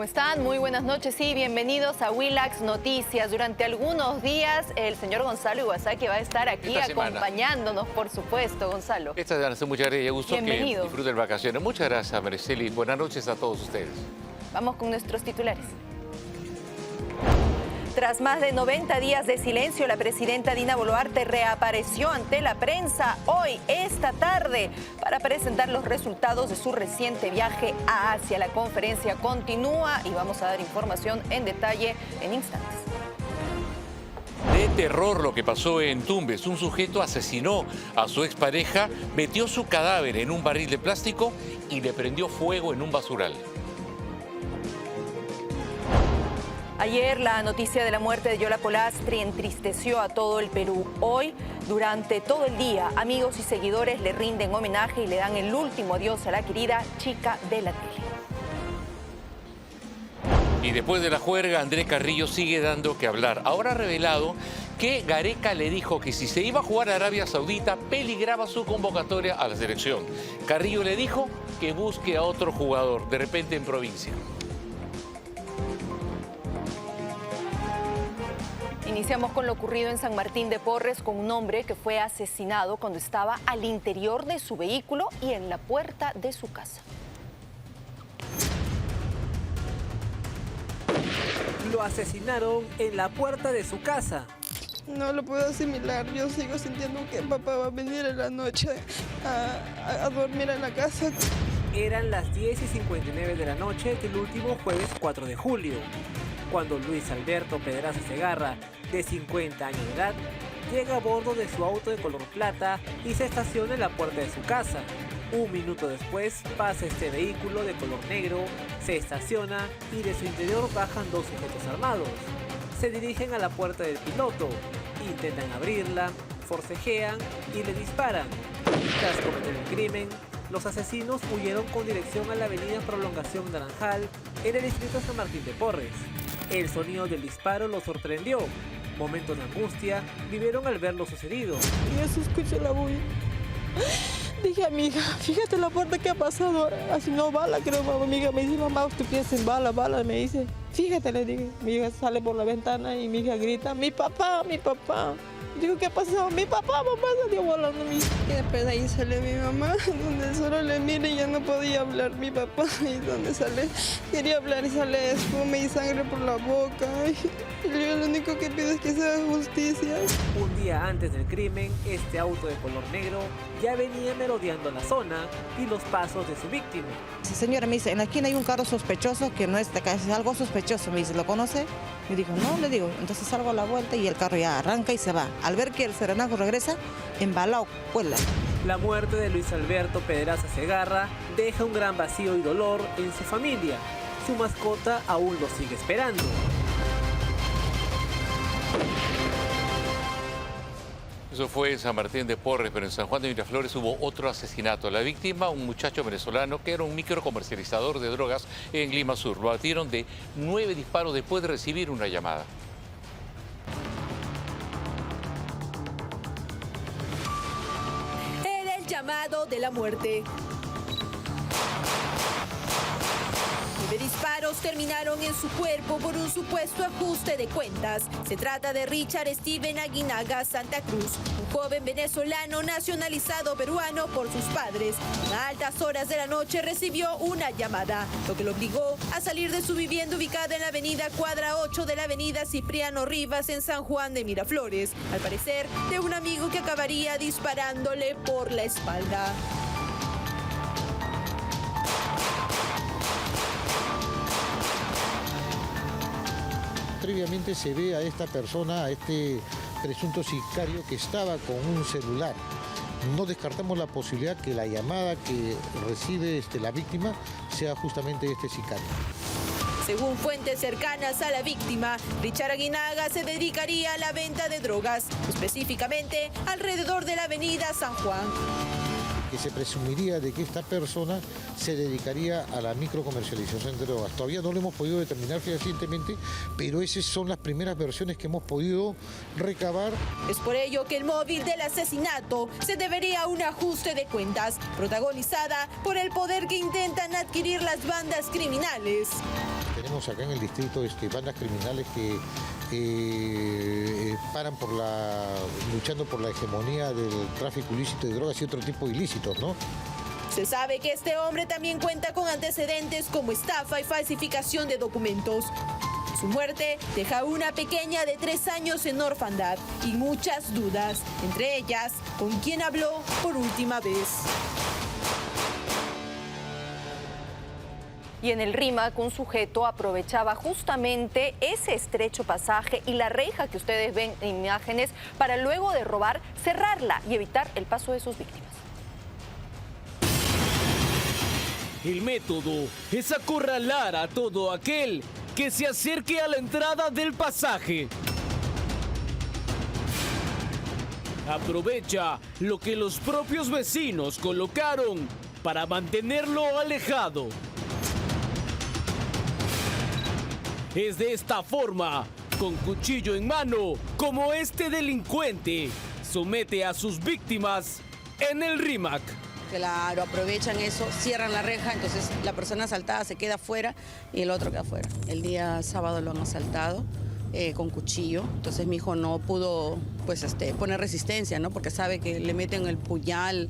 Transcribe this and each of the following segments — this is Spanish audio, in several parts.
¿Cómo están? Muy buenas noches y bienvenidos a Willax Noticias. Durante algunos días el señor Gonzalo Iwasaki va a estar aquí acompañándonos, por supuesto, Gonzalo. Muchas gracias, gusto Bienvenido. Que disfruten vacaciones. Muchas gracias, Mariceli. Buenas noches a todos ustedes. Vamos con nuestros titulares. Tras más de 90 días de silencio, la presidenta Dina Boluarte reapareció ante la prensa hoy, esta tarde, para presentar los resultados de su reciente viaje a Asia. La conferencia continúa y vamos a dar información en detalle en instantes. De terror lo que pasó en Tumbes. Un sujeto asesinó a su expareja, metió su cadáver en un barril de plástico y le prendió fuego en un basural. Ayer la noticia de la muerte de Yola Polastri entristeció a todo el Perú. Hoy, durante todo el día, amigos y seguidores le rinden homenaje y le dan el último adiós a la querida chica de la tele. Y después de la juerga, Andrés Carrillo sigue dando que hablar. Ahora ha revelado que Gareca le dijo que si se iba a jugar a Arabia Saudita, peligraba su convocatoria a la selección. Carrillo le dijo que busque a otro jugador, de repente en provincia. Iniciamos con lo ocurrido en San Martín de Porres con un hombre que fue asesinado cuando estaba al interior de su vehículo y en la puerta de su casa. Lo asesinaron en la puerta de su casa. No lo puedo asimilar, yo sigo sintiendo que papá va a venir en la noche a dormir en la casa. Eran las 10:59 de la noche del último jueves 4 de julio, cuando Luis Alberto Pedraza Segarra, de 50 años de edad, llega a bordo de su auto de color plata y se estaciona en la puerta de su casa. Un minuto después pasa este vehículo de color negro, se estaciona y de su interior bajan dos sujetos armados. Se dirigen a la puerta del piloto, intentan abrirla, forcejean y le disparan. Tras cometer el crimen, los asesinos huyeron con dirección a la avenida Prolongación Naranjal en el distrito de San Martín de Porres. El sonido del disparo los sorprendió. Momentos de angustia vivieron al ver lo sucedido. Y yo se escucha la bulla. Dije, amiga, fíjate la puerta que ha pasado ahora. Así no bala, creo, mamá. Amiga me dice, mamá, tú piensas en bala, bala. Me dice, fíjate, le dije. Mi hija sale por la ventana y mi hija grita, mi papá, mi papá. Digo, ¿qué pasó? Mi papá, mamá salió volando. Y después de ahí sale mi mamá, donde solo le mira y ya no podía hablar mi papá. Y donde sale, quería hablar y sale espuma y sangre por la boca. Y yo lo único que pido es que se haga justicia. Un día antes del crimen, este auto de color negro ya venía merodeando la zona y los pasos de su víctima. Sí, señora, me dice, en la esquina hay un carro sospechoso que no es de acá, es algo sospechoso. Me dice, ¿lo conoce? Me dijo, no, le digo. Entonces salgo a la vuelta y el carro ya arranca y se va. Al ver que el serenazo regresa, embalado, vuela. La muerte de Luis Alberto Pedraza Segarra deja un gran vacío y dolor en su familia. Su mascota aún lo sigue esperando. Eso fue en San Martín de Porres, pero en San Juan de Miraflores hubo otro asesinato. La víctima, un muchacho venezolano que era un microcomercializador de drogas en Lima Sur. Lo abatieron de 9 disparos después de recibir una llamada. Era el llamado de la muerte. 9 disparos terminaron en su cuerpo por un supuesto ajuste de cuentas. Se trata de Richard Steven Aguinaga Santa Cruz, un joven venezolano nacionalizado peruano por sus padres. A altas horas de la noche recibió una llamada, lo que lo obligó a salir de su vivienda ubicada en la avenida Cuadra 8 de la avenida Cipriano Rivas en San Juan de Miraflores, al parecer de un amigo que acabaría disparándole por la espalda. Previamente se ve a esta persona, a este presunto sicario que estaba con un celular. No descartamos la posibilidad que la llamada que recibe la víctima sea justamente este sicario. Según fuentes cercanas a la víctima, Richard Aguinaga se dedicaría a la venta de drogas, específicamente alrededor de la avenida San Juan. Que se presumiría de que esta persona se dedicaría a la microcomercialización de drogas. Todavía no lo hemos podido determinar fehacientemente, pero esas son las primeras versiones que hemos podido recabar. Es por ello que el móvil del asesinato se debería a un ajuste de cuentas, protagonizada por el poder que intentan adquirir las bandas criminales. tenemos acá en el distrito bandas criminales que paran luchando por la hegemonía del tráfico ilícito de drogas y otro tipo de ilícitos, ¿no? Se sabe que este hombre también cuenta con antecedentes como estafa y falsificación de documentos. Su muerte deja una pequeña de 3 años en orfandad y muchas dudas, entre ellas, ¿con quién habló por última vez? Y en el RIMAC, un sujeto aprovechaba justamente ese estrecho pasaje y la reja que ustedes ven en imágenes para luego de robar, cerrarla y evitar el paso de sus víctimas. El método es acorralar a todo aquel que se acerque a la entrada del pasaje. Aprovecha lo que los propios vecinos colocaron para mantenerlo alejado. Es de esta forma, con cuchillo en mano, como este delincuente somete a sus víctimas en el RIMAC. Claro, aprovechan eso, cierran la reja, entonces la persona asaltada se queda afuera y el otro queda afuera. El día sábado lo han asaltado con cuchillo, entonces mi hijo no pudo poner resistencia, ¿no? Porque sabe que le meten el puñal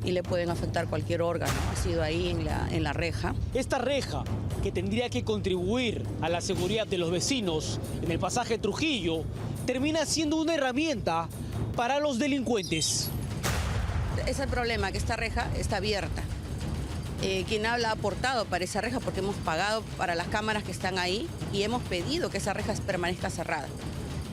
y le pueden afectar cualquier órgano. Ha sido ahí en la reja. Esta reja, que tendría que contribuir a la seguridad de los vecinos en el pasaje Trujillo, termina siendo una herramienta para los delincuentes. Es el problema, que esta reja está abierta. Quien habla ha aportado para esa reja porque hemos pagado para las cámaras que están ahí y hemos pedido que esa reja permanezca cerrada.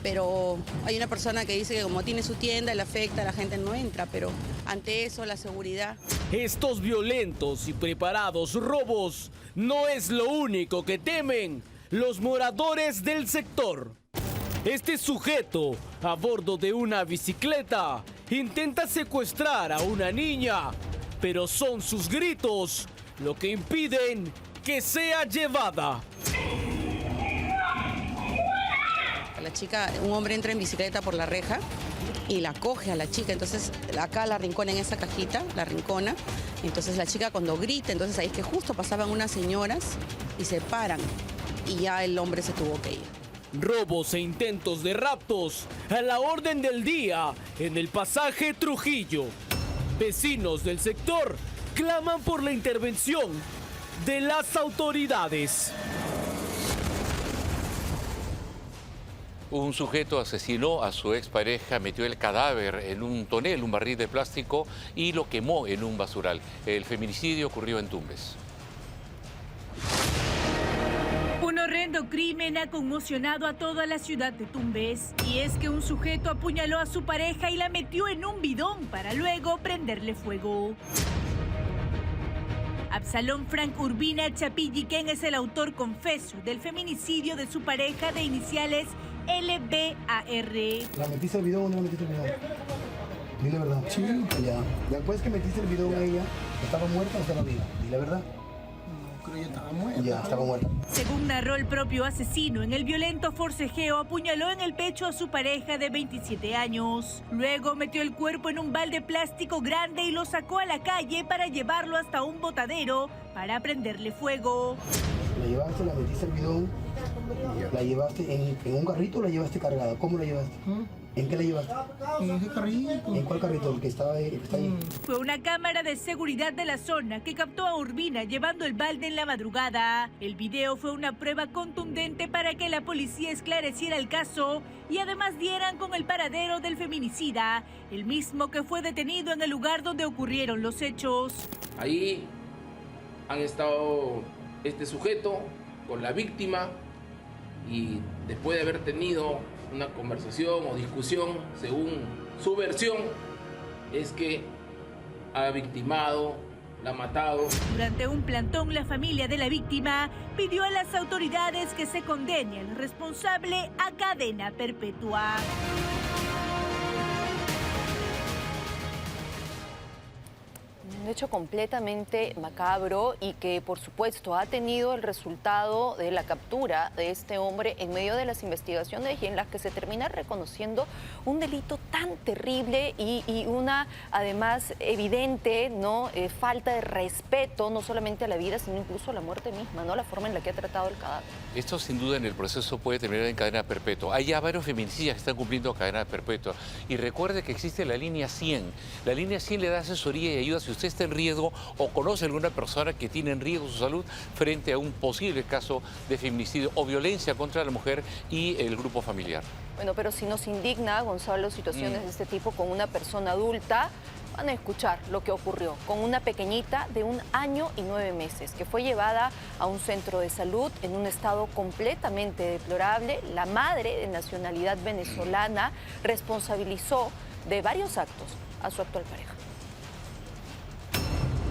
Pero hay una persona que dice que como tiene su tienda, le afecta, la gente no entra, pero ante eso la seguridad. Estos violentos y preparados robos no es lo único que temen los moradores del sector. Este sujeto, a bordo de una bicicleta, intenta secuestrar a una niña, pero son sus gritos lo que impiden que sea llevada. La chica, un hombre entra en bicicleta por la reja y la coge a la chica, entonces acá la rincona en esa cajita, la rincona, entonces la chica cuando grita, entonces ahí es que justo pasaban unas señoras y se paran y ya el hombre se tuvo que ir. Robos e intentos de raptos a la orden del día en el pasaje Trujillo. Vecinos del sector claman por la intervención de las autoridades. Un sujeto asesinó a su expareja, metió el cadáver en un tonel, un barril de plástico, y lo quemó en un basural. El feminicidio ocurrió en Tumbes. Un horrendo crimen ha conmocionado a toda la ciudad de Tumbes. Y es que un sujeto apuñaló a su pareja y la metió en un bidón para luego prenderle fuego. Absalón Frank Urbina Chapilliquén es el autor confeso del feminicidio de su pareja de iniciales LBAR. ¿La metiste el bidón o no la metiste el bidón? Dile la verdad. Sí. Ya. Después que metiste el bidón a ella, ¿estaba muerta o estaba viva? Dile la verdad. No, creo que estaba muerta. Ya, estaba muerta. Según narró el propio asesino, en el violento forcejeo apuñaló en el pecho a su pareja de 27 años. Luego metió el cuerpo en un balde plástico grande y lo sacó a la calle para llevarlo hasta un botadero para prenderle fuego. La llevaste, la metiste el bidón, la llevaste en un carrito o la llevaste cargada. ¿Cómo la llevaste? ¿En qué la llevaste? En ese carrito. ¿En cuál carrito? El que está ahí. Fue una cámara de seguridad de la zona que captó a Urbina llevando el balde en la madrugada. El video fue una prueba contundente para que la policía esclareciera el caso y además dieran con el paradero del feminicida, el mismo que fue detenido en el lugar donde ocurrieron los hechos. Ahí han estado este sujeto con la víctima y después de haber tenido una conversación o discusión, según su versión, es que ha victimado, la ha matado. Durante un plantón, la familia de la víctima pidió a las autoridades que se condene al responsable a cadena perpetua. hecho completamente macabro y que por supuesto ha tenido el resultado de la captura de este hombre en medio de las investigaciones y en las que se termina reconociendo un delito tan terrible y una además evidente falta de respeto no solamente a la vida sino incluso a la muerte misma, ¿no? La forma en la que ha tratado el cadáver. Esto sin duda en el proceso puede terminar en cadena perpetua. Hay ya varios feminicidios que están cumpliendo cadena perpetua y recuerde que existe la línea 100. La línea 100 le da asesoría y ayuda si usted está en riesgo o conoce a alguna persona que tiene en riesgo su salud frente a un posible caso de feminicidio o violencia contra la mujer y el grupo familiar. Bueno, pero si nos indigna, Gonzalo, situaciones de este tipo con una persona adulta, van a escuchar lo que ocurrió con una pequeñita de 1 año y 9 meses que fue llevada a un centro de salud en un estado completamente deplorable. La madre, de nacionalidad venezolana, responsabilizó de varios actos a su actual pareja.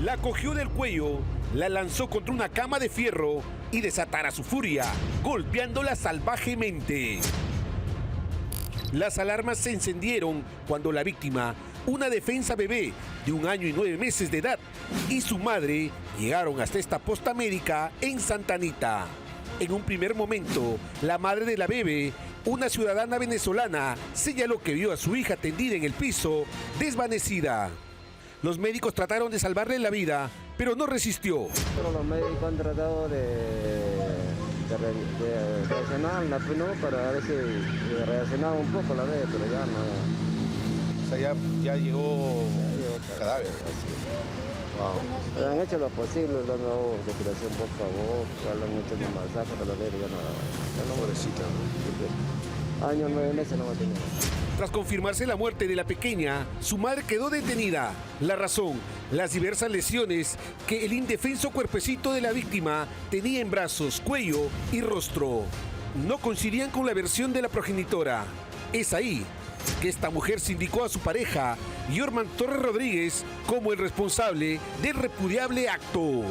La cogió del cuello, la lanzó contra una cama de fierro y desatara su furia, golpeándola salvajemente. Las alarmas se encendieron cuando la víctima, una defensa bebé de 1 año y 9 meses de edad, y su madre llegaron hasta esta posta médica en Santa Anita. En un primer momento, la madre de la bebé, una ciudadana venezolana, señaló que vio a su hija tendida en el piso, desvanecida. Los médicos trataron de salvarle la vida, pero no resistió. Pero los médicos han tratado de reaccionarla, pues, ¿no? Para ver si reaccionaba un poco la vez, pero ya no. O sea, ya llegó cadáver. Wow. Han hecho lo posible, le han dado respiración boca a boca, le han hecho un masaje, pero la vez ya no. Pobrecita, ¿no? Año 9 meses no va a tener. Tras confirmarse la muerte de la pequeña, su madre quedó detenida. La razón, las diversas lesiones que el indefenso cuerpecito de la víctima tenía en brazos, cuello y rostro. No coincidían con la versión de la progenitora. Es ahí que esta mujer se indicó a su pareja, Yorman Torres Rodríguez, como el responsable del repudiable acto.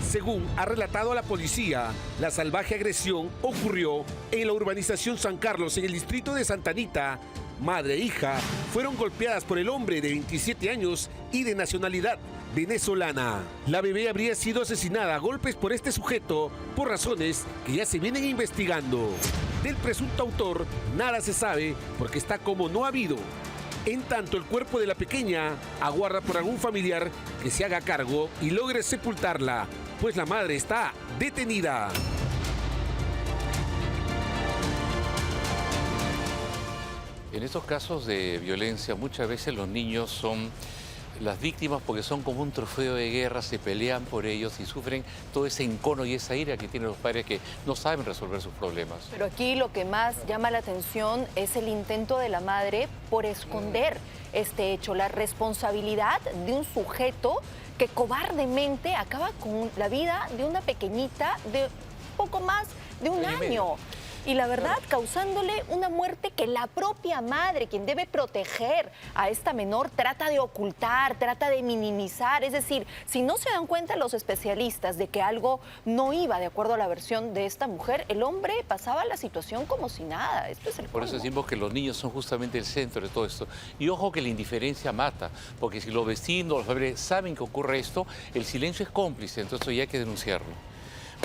Según ha relatado a la policía, la salvaje agresión ocurrió en la urbanización San Carlos, en el distrito de Santa Anita. Madre e hija fueron golpeadas por el hombre de 27 años y de nacionalidad venezolana. La bebé habría sido asesinada a golpes por este sujeto por razones que ya se vienen investigando. Del presunto autor nada se sabe porque está como no ha habido. En tanto, el cuerpo de la pequeña aguarda por algún familiar que se haga cargo y logre sepultarla, pues la madre está detenida. En estos casos de violencia, muchas veces los niños son las víctimas porque son como un trofeo de guerra, se pelean por ellos y sufren todo ese encono y esa ira que tienen los padres que no saben resolver sus problemas. Pero aquí lo que más llama la atención es el intento de la madre por esconder este hecho, la responsabilidad de un sujeto que cobardemente acaba con la vida de una pequeñita de poco más de 1 año. Y la verdad, causándole una muerte que la propia madre, quien debe proteger a esta menor, trata de ocultar, trata de minimizar. Es decir, si no se dan cuenta los especialistas de que algo no iba de acuerdo a la versión de esta mujer, el hombre pasaba la situación como si nada. Esto es el Por eso decimos que los niños son justamente el centro de todo esto. Y ojo que la indiferencia mata, porque si los vecinos, los padres saben que ocurre esto, el silencio es cómplice, entonces ya hay que denunciarlo.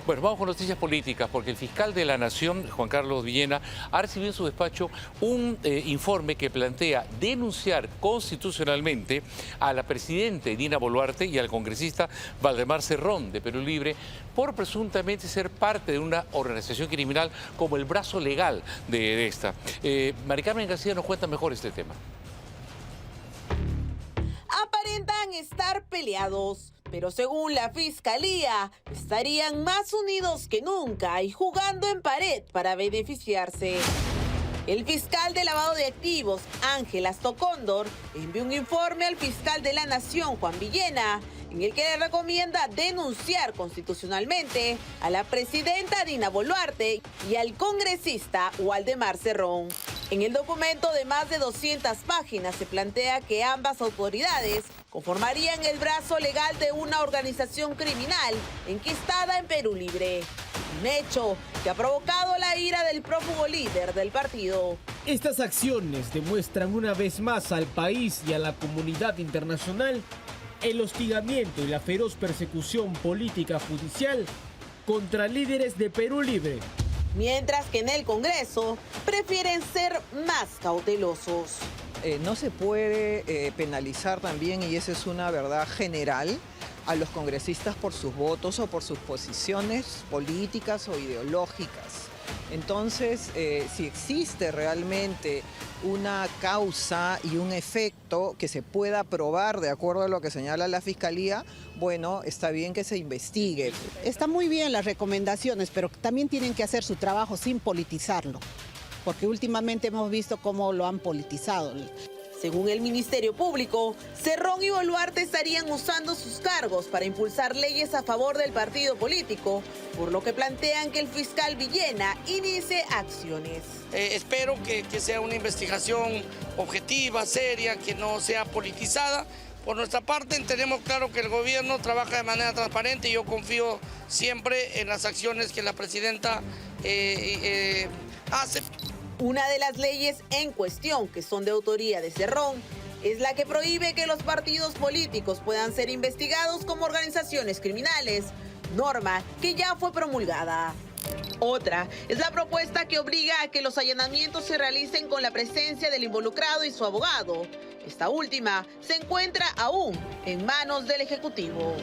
Bueno, vamos con noticias políticas, porque el fiscal de la Nación, Juan Carlos Villena, ha recibido en su despacho un informe que plantea denunciar constitucionalmente a la presidenta Dina Boluarte y al congresista Valdemar Cerrón, de Perú Libre, por presuntamente ser parte de una organización criminal como el brazo legal de esta. Mari Carmen García nos cuenta mejor este tema. Aparentan estar peleados, pero según la Fiscalía, estarían más unidos que nunca y jugando en pared para beneficiarse. El fiscal de lavado de activos, Ángel Astocóndor, envió un informe al fiscal de la Nación, Juan Villena, en el que le recomienda denunciar constitucionalmente a la presidenta Dina Boluarte y al congresista Waldemar Cerrón. En el documento de más de 200 páginas se plantea que ambas autoridades conformarían el brazo legal de una organización criminal enquistada en Perú Libre. Un hecho que ha provocado la ira del prófugo líder del partido. Estas acciones demuestran una vez más al país y a la comunidad internacional el hostigamiento y la feroz persecución política judicial contra líderes de Perú Libre. Mientras que en el Congreso prefieren ser más cautelosos. No se puede penalizar también, y esa es una verdad general, a los congresistas por sus votos o por sus posiciones políticas o ideológicas. Entonces, si existe realmente una causa y un efecto que se pueda probar de acuerdo a lo que señala la Fiscalía, bueno, está bien que se investigue. Está muy bien las recomendaciones, pero también tienen que hacer su trabajo sin politizarlo, porque últimamente hemos visto cómo lo han politizado. Según el Ministerio Público, Cerrón y Boluarte estarían usando sus cargos para impulsar leyes a favor del partido político, por lo que plantean que el fiscal Villena inicie acciones. Espero que sea una investigación objetiva, seria, que no sea politizada. Por nuestra parte, tenemos claro que el gobierno trabaja de manera transparente y yo confío siempre en las acciones que la presidenta hace. Una de las leyes en cuestión, que son de autoría de Cerrón, es la que prohíbe que los partidos políticos puedan ser investigados como organizaciones criminales, norma que ya fue promulgada. Otra es la propuesta que obliga a que los allanamientos se realicen con la presencia del involucrado y su abogado. Esta última se encuentra aún en manos del Ejecutivo.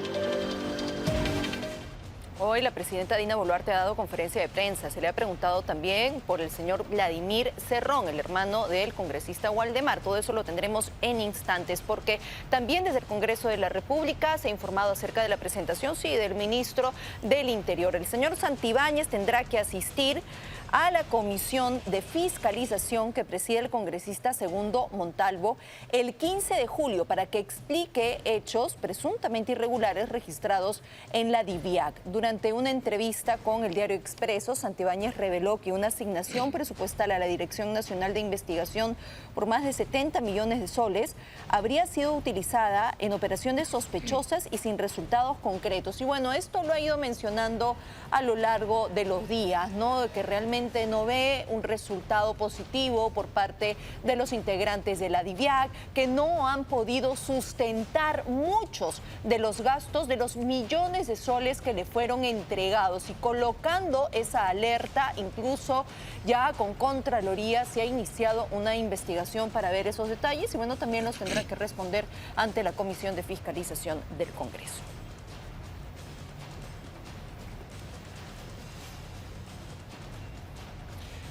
Hoy la presidenta Dina Boluarte ha dado conferencia de prensa. Se le ha preguntado también por el señor Vladimir Cerrón, el hermano del congresista Waldemar. Todo eso lo tendremos en instantes, porque también desde el Congreso de la República se ha informado acerca de la presentación, sí, del ministro del Interior. El señor Santibáñez tendrá que asistir a la comisión de fiscalización que preside el congresista Segundo Montalvo el 15 de julio para que explique hechos presuntamente irregulares registrados en la DIVIAC. Durante una entrevista con el diario Expreso, Santibáñez reveló que una asignación presupuestal a la Dirección Nacional de Investigación por más de 70 millones de soles habría sido utilizada en operaciones sospechosas y sin resultados concretos. Y bueno, esto lo ha ido mencionando a lo largo de los días, ¿no? Que realmente no ve un resultado positivo por parte de los integrantes de la DIVIAC, que no han podido sustentar muchos de los gastos de los millones de soles que le fueron entregados, y colocando esa alerta, incluso ya con Contraloría se ha iniciado una investigación para ver esos detalles y bueno, también los tendrá que responder ante la Comisión de Fiscalización del Congreso.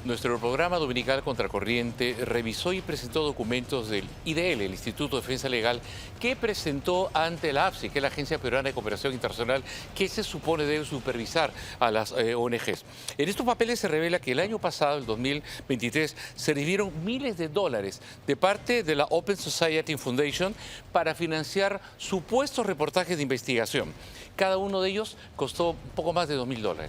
Nuestro programa dominical Contracorriente revisó y presentó documentos del IDL, el Instituto de Defensa Legal, que presentó ante la APSI, que es la Agencia Peruana de Cooperación Internacional, que se supone debe supervisar a las ONGs. En estos papeles se revela que el año pasado, el 2023, se recibieron miles de dólares de parte de la Open Society Foundation para financiar supuestos reportajes de investigación. Cada uno de ellos costó un poco más de $2.000.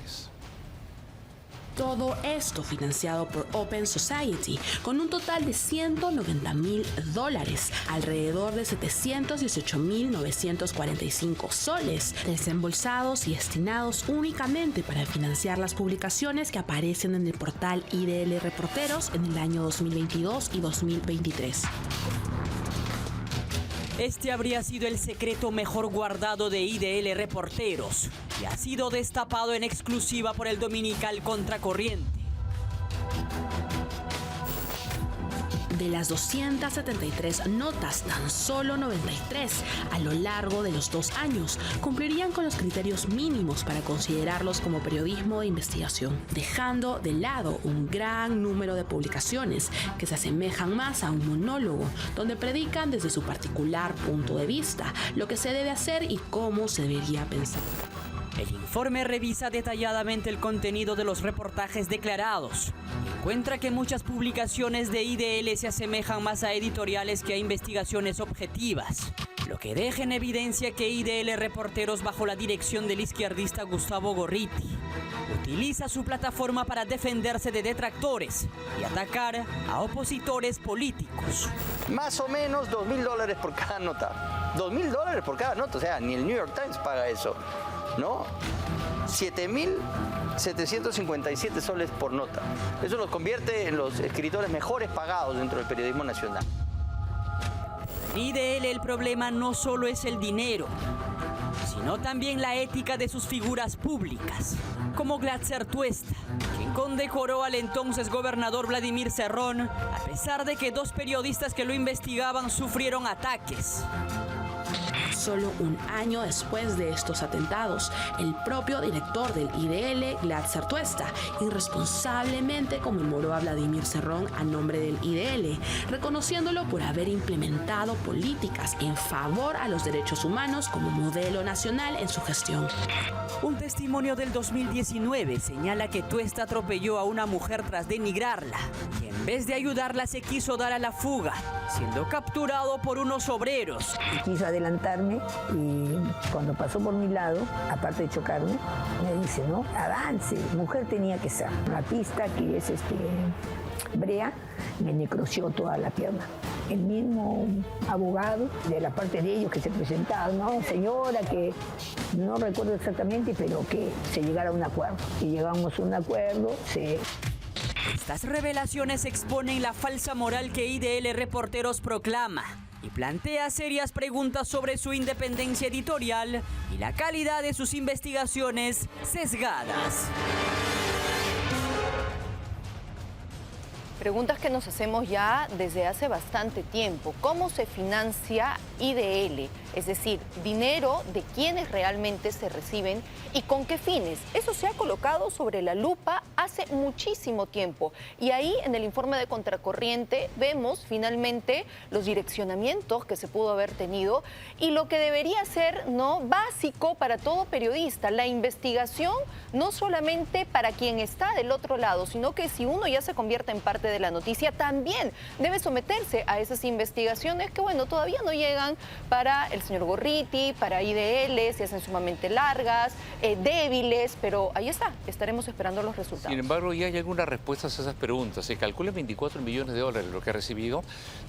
Todo esto financiado por Open Society, con un total de $190.000, alrededor de 718.945 soles, desembolsados y destinados únicamente para financiar las publicaciones que aparecen en el portal IDL Reporteros en el año 2022 y 2023. Este habría sido el secreto mejor guardado de IDL Reporteros y ha sido destapado en exclusiva por el dominical Contracorriente. De las 273 notas, tan solo 93 a lo largo de los 2 años cumplirían con los criterios mínimos para considerarlos como periodismo de investigación, dejando de lado un gran número de publicaciones que se asemejan más a un monólogo, donde predican desde su particular punto de vista lo que se debe hacer y cómo se debería pensar. El informe revisa detalladamente el contenido de los reportajes declarados y encuentra que muchas publicaciones de IDL se asemejan más a editoriales que a investigaciones objetivas, lo que deja en evidencia que IDL Reporteros, bajo la dirección del izquierdista Gustavo Gorriti, utiliza su plataforma para defenderse de detractores y atacar a opositores políticos. Más o menos $2.000 por cada nota. $2.000 por cada nota, o sea, ni el New York Times paga eso, ¿no? 7.757 soles por nota. Eso los convierte en los escritores mejores pagados dentro del periodismo nacional. En IDL el problema no solo es el dinero, sino también la ética de sus figuras públicas, como Glatzer Tuesta, quien condecoró al entonces gobernador Vladimir Cerrón, a pesar de que 2 periodistas que lo investigaban sufrieron ataques. Solo un año después de estos atentados, el propio director del IDL, Glatzer Tuesta, irresponsablemente conmemoró a Vladimir Cerrón a nombre del IDL, reconociéndolo por haber implementado políticas en favor a los derechos humanos como modelo nacional en su gestión. Un testimonio del 2019 señala que Tuesta atropelló a una mujer tras denigrarla y en vez de ayudarla se quiso dar a la fuga, siendo capturado por unos obreros. Quiso adelantarme y cuando pasó por mi lado, aparte de chocarme, me dice, ¿no? Avance, mujer tenía que ser. La pista que es brea, me necroció toda la pierna. El mismo abogado de la parte de ellos que se presentaba, ¿no? Señora, que no recuerdo exactamente, pero que se llegara a un acuerdo. Y llegamos a un acuerdo, Estas revelaciones exponen la falsa moral que IDL Reporteros proclama y plantea serias preguntas sobre su independencia editorial y la calidad de sus investigaciones sesgadas. Preguntas que nos hacemos ya desde hace bastante tiempo. ¿Cómo se financia IDL? Es decir, dinero de quienes realmente se reciben y con qué fines. Eso se ha colocado sobre la lupa hace muchísimo tiempo. Y ahí en el informe de Contracorriente vemos finalmente los direccionamientos que se pudo haber tenido y lo que debería ser básico para todo periodista, la investigación no solamente para quien está del otro lado, sino que si uno ya se convierte en parte de la noticia, también debe someterse a esas investigaciones que, bueno, todavía no llegan para el señor Gorriti, para IDL, se hacen sumamente largas, débiles, pero ahí está, estaremos esperando los resultados. Sin embargo, ya hay algunas respuestas a esas preguntas. Se calcula $24 millones lo que ha recibido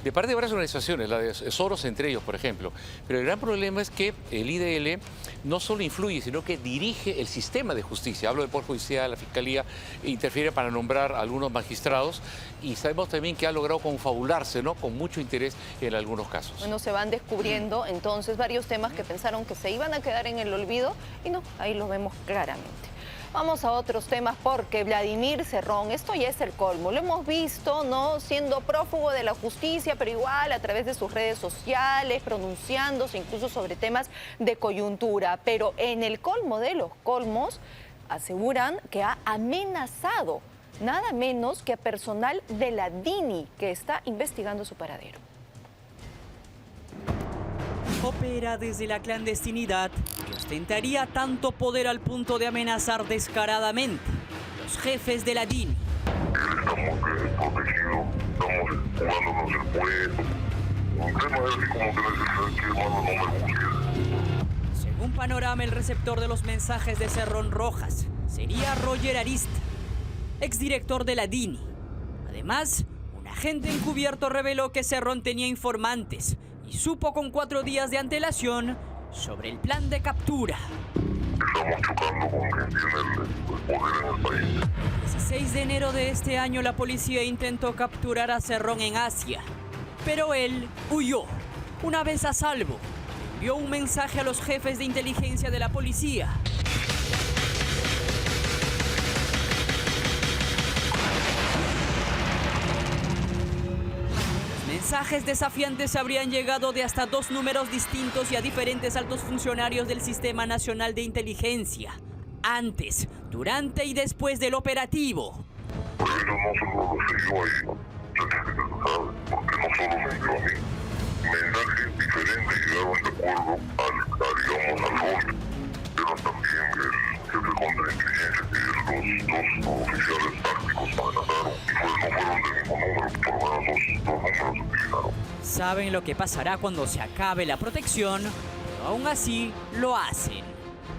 de parte de varias organizaciones, la de Soros entre ellos, por ejemplo. Pero el gran problema es que el IDL no solo influye, sino que dirige el sistema de justicia. Hablo del Poder Judicial, la Fiscalía, interfiere para nombrar a algunos magistrados y sabemos también que ha logrado confabularse, con mucho interés en algunos casos. Bueno, se van descubriendo entonces varios temas que pensaron que se iban a quedar en el olvido y no, ahí los vemos claramente. Vamos a otros temas porque Vladimir Cerrón, esto ya es el colmo, lo hemos visto, siendo prófugo de la justicia, pero igual a través de sus redes sociales, pronunciándose incluso sobre temas de coyuntura, pero en el colmo de los colmos aseguran que ha amenazado nada menos que a personal de la DINI que está investigando su paradero. Opera desde la clandestinidad y ostentaría tanto poder al punto de amenazar descaradamente a los jefes de la DINI. Estamos protegidos, estamos jugándonos el puesto. Un tema es así como que hermano, no me busques. Según Panorama, el receptor de los mensajes de Cerrón Rojas sería Roger Arista, exdirector de la DINI. Además, un agente encubierto reveló que Cerrón tenía informantes y supo con 4 días de antelación sobre el plan de captura. Estamos chocando con quien tiene el poder en el país. El 16 de enero de este año la policía intentó capturar a Cerrón en Asia, pero él huyó. Una vez a salvo, envió un mensaje a los jefes de inteligencia de la policía. Mensajes desafiantes habrían llegado de hasta 2 números distintos y a diferentes altos funcionarios del Sistema Nacional de Inteligencia, antes, durante y después del operativo. Pero eso no solo lo sé yo ahí, porque no solo me envió a mí. Mensajes diferentes llegaron de acuerdo digamos, al rol, pero también el jefe de contrainteligencia, que es los oficiales tácticos amenazaron, y no fueron del mismo número, por lo menos dos números utilizaron. Saben lo que pasará cuando se acabe la protección, pero aún así lo hacen.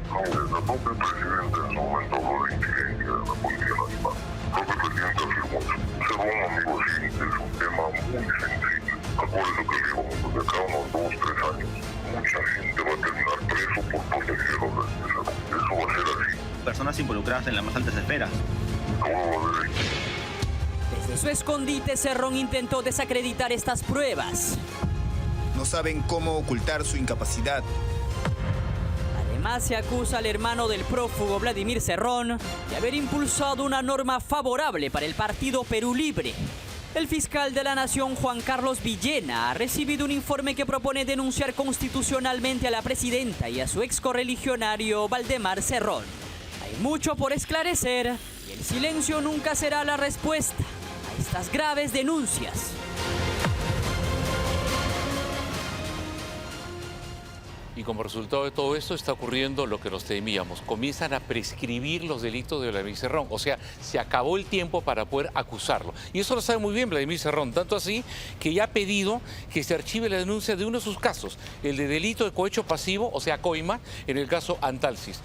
No, el propio presidente en su momento habló de inteligencia de la Policía Nacional. El propio presidente afirmó eso. Ser un amigo así es un tema muy sensible. Acuérdense que digo, de acá unos 2, 3 años, mucha gente va a terminar preso por proteger a los derechos. Eso va a ser así. Personas involucradas en las más altas esferas. Desde su escondite, Cerrón intentó desacreditar estas pruebas. no saben cómo ocultar su incapacidad. Además, se acusa al hermano del prófugo Vladimir Cerrón de haber impulsado una norma favorable para el partido Perú Libre. El fiscal de la Nación, Juan Carlos Villena, ha recibido un informe que propone denunciar constitucionalmente a la presidenta y a su ex correligionario Valdemar Cerrón. Hay mucho por esclarecer y el silencio nunca será la respuesta a estas graves denuncias. Y como resultado de todo esto está ocurriendo lo que nos temíamos. Comienzan a prescribir los delitos de Vladimir Cerrón. O sea, se acabó el tiempo para poder acusarlo. Y eso lo sabe muy bien Vladimir Cerrón. Tanto así que ya ha pedido que se archive la denuncia de uno de sus casos. El de delito de cohecho pasivo, o sea, coima, en el caso Antalsis.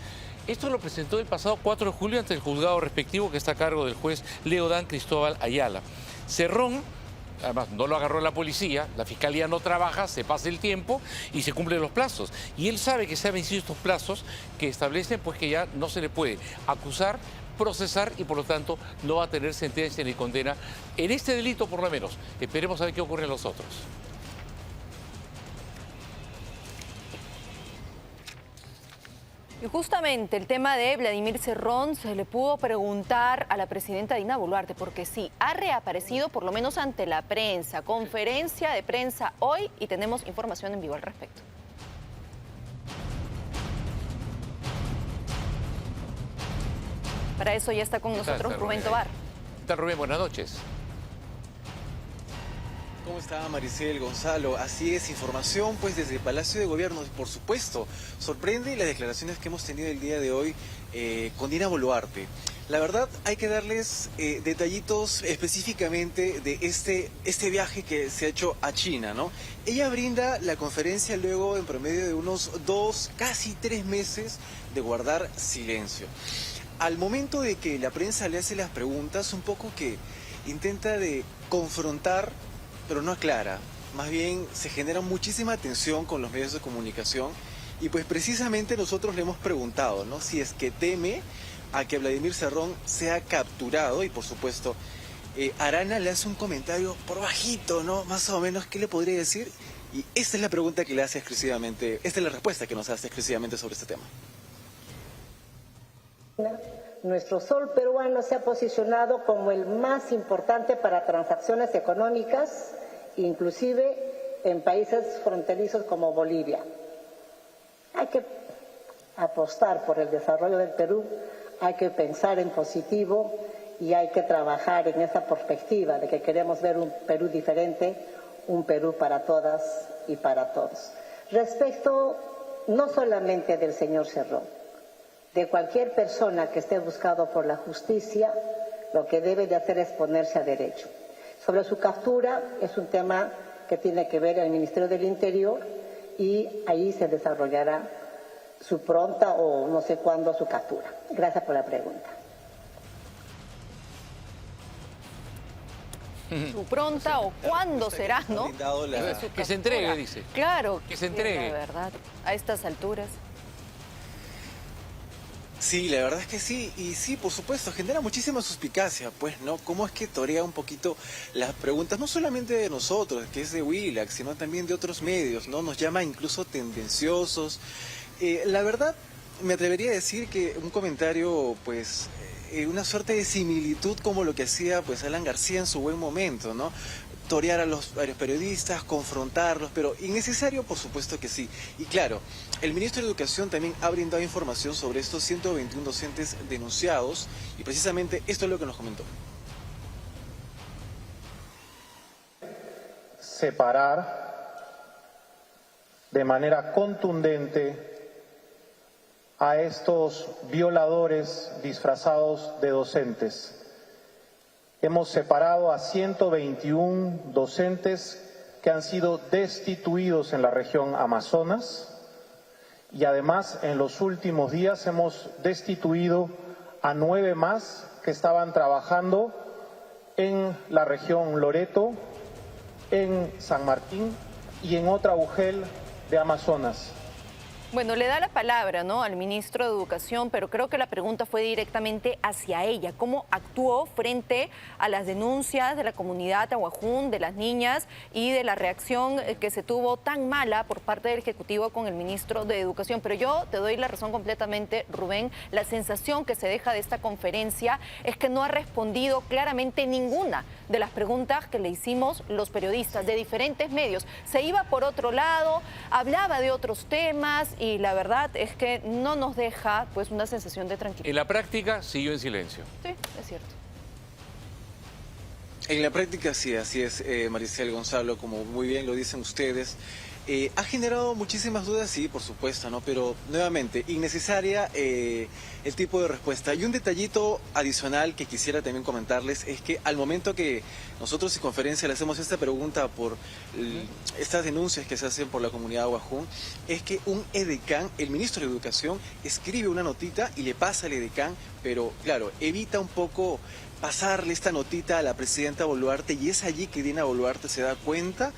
Esto lo presentó el pasado 4 de julio ante el juzgado respectivo que está a cargo del juez Leodán Cristóbal Ayala. Cerrón, además, no lo agarró la policía, la fiscalía no trabaja, se pasa el tiempo y se cumplen los plazos. Y él sabe que se han vencido estos plazos que establecen pues que ya no se le puede acusar, procesar y por lo tanto no va a tener sentencia ni condena en este delito por lo menos. Esperemos a ver qué ocurre en los otros. Y justamente el tema de Vladimir Cerrón se le pudo preguntar a la presidenta Dina Boluarte, porque sí, ha reaparecido por lo menos ante la prensa, conferencia de prensa hoy y tenemos información en vivo al respecto. Para eso ya está con nosotros Rubén Tobar. ¿Qué tal, Rubén? Buenas noches. ¿Cómo está Maricel, Gonzalo? Así es, información pues desde el Palacio de Gobierno. Por supuesto, sorprende las declaraciones que hemos tenido el día de hoy con Dina Boluarte. La verdad, hay que darles detallitos específicamente de este viaje que se ha hecho a China, ¿no? Ella brinda la conferencia luego en promedio de unos 2, casi 3 meses de guardar silencio. Al momento de que la prensa le hace las preguntas, un poco que intenta de confrontar, pero no aclara. Más bien se genera muchísima tensión con los medios de comunicación y pues precisamente nosotros le hemos preguntado, ¿no? Si es que teme a que Vladimir Cerrón sea capturado y por supuesto Arana le hace un comentario por bajito, ¿no? Más o menos, ¿qué le podría decir? Y esta es la pregunta que le hace exclusivamente, esta es la respuesta que nos hace exclusivamente sobre este tema. Nuestro sol peruano se ha posicionado como el más importante para transacciones económicas, inclusive en países fronterizos como Bolivia. Hay que apostar por el desarrollo del Perú, hay que pensar en positivo y hay que trabajar en esa perspectiva de que queremos ver un Perú diferente, un Perú para todas y para todos. Respecto no solamente del señor Cerrón, de cualquier persona que esté buscado por la justicia, lo que debe de hacer es ponerse a derecho. Sobre su captura es un tema que tiene que ver el Ministerio del Interior y ahí se desarrollará su pronta o no sé cuándo su captura. Gracias por la pregunta. Su pronta o cuándo será, ¿no? Que se entregue, dice. Claro, que se entregue. La verdad, a estas alturas. Sí, la verdad es que sí, y sí, por supuesto, genera muchísima suspicacia, pues, ¿no? ¿Cómo es que torea un poquito las preguntas, no solamente de nosotros, que es de Willax, sino también de otros medios, ¿no? Nos llama incluso tendenciosos. La verdad, me atrevería a decir que un comentario, pues, una suerte de similitud como lo que hacía, pues, Alan García en su buen momento, ¿no? Torear a los periodistas, confrontarlos, pero innecesario, por supuesto que sí. Y claro, el ministro de Educación también ha brindado información sobre estos 121 docentes denunciados y precisamente esto es lo que nos comentó. Separar de manera contundente a estos violadores disfrazados de docentes. Hemos separado a 121 docentes que han sido destituidos en la región Amazonas y además en los últimos días hemos destituido a 9 más que estaban trabajando en la región Loreto, en San Martín y en otra UGEL de Amazonas. Bueno, le da la palabra, ¿no?, al ministro de Educación, pero creo que la pregunta fue directamente hacia ella. ¿Cómo actuó frente a las denuncias de la comunidad Aguajún, de las niñas y de la reacción que se tuvo tan mala por parte del Ejecutivo con el ministro de Educación? Pero yo te doy la razón completamente, Rubén. La sensación que se deja de esta conferencia es que no ha respondido claramente ninguna de las preguntas que le hicimos los periodistas de diferentes medios. Se iba por otro lado, hablaba de otros temas y la verdad es que no nos deja pues una sensación de tranquilidad. En la práctica siguió en silencio. Sí, es cierto. En la práctica sí, así es, Maricel, Gonzalo, como muy bien lo dicen ustedes. Ha generado muchísimas dudas, sí, por supuesto, ¿no? Pero nuevamente, innecesaria el tipo de respuesta. Y un detallito adicional que quisiera también comentarles es que al momento que nosotros en conferencia le hacemos esta pregunta por estas denuncias que se hacen por la comunidad Aguajún, es que un edecán, el ministro de Educación, escribe una notita y le pasa al edecán, pero claro, evita un poco pasarle esta notita a la presidenta Boluarte y es allí que Dina Boluarte se da cuenta,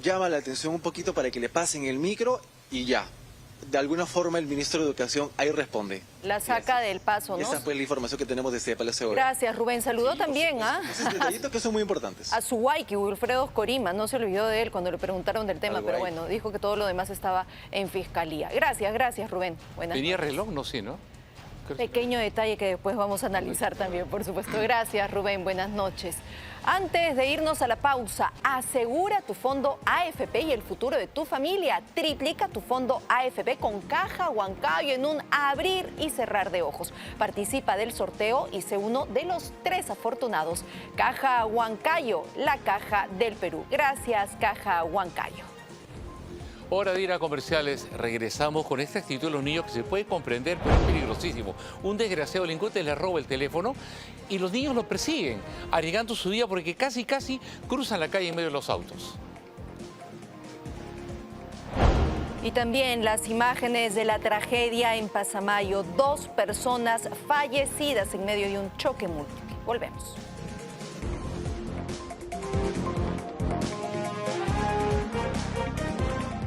llama la atención un poquito para que le pasen el micro y ya. De alguna forma el ministro de Educación ahí responde. La saca del paso, ¿no? Esa fue la información que tenemos desde Palacio de Gobierno. Gracias, Rubén. Saludó también Esos detallitos que son muy importantes. a su Guayqui, Wilfredo Corima. No se olvidó de él cuando le preguntaron del tema, pero bueno, dijo que todo lo demás estaba en Fiscalía. Gracias, Rubén. Buenas ¿Tenía noches. reloj? No sé, ¿no? Pequeño detalle que después vamos a analizar también, por supuesto. Gracias, Rubén. Buenas noches. Antes de irnos a la pausa, asegura tu fondo AFP y el futuro de tu familia. Triplica tu fondo AFP con Caja Huancayo en un abrir y cerrar de ojos. Participa del sorteo y sé uno de los 3 afortunados. Caja Huancayo, la caja del Perú. Gracias, Caja Huancayo. Hora de ir a comerciales. Regresamos con esta actitud de los niños que se puede comprender, pero es peligrosísimo. Un desgraciado delincuente le roba el teléfono y los niños lo persiguen, arriesgando su vida porque casi cruzan la calle en medio de los autos. Y también las imágenes de la tragedia en Pasamayo. 2 personas fallecidas en medio de un choque múltiple. Volvemos.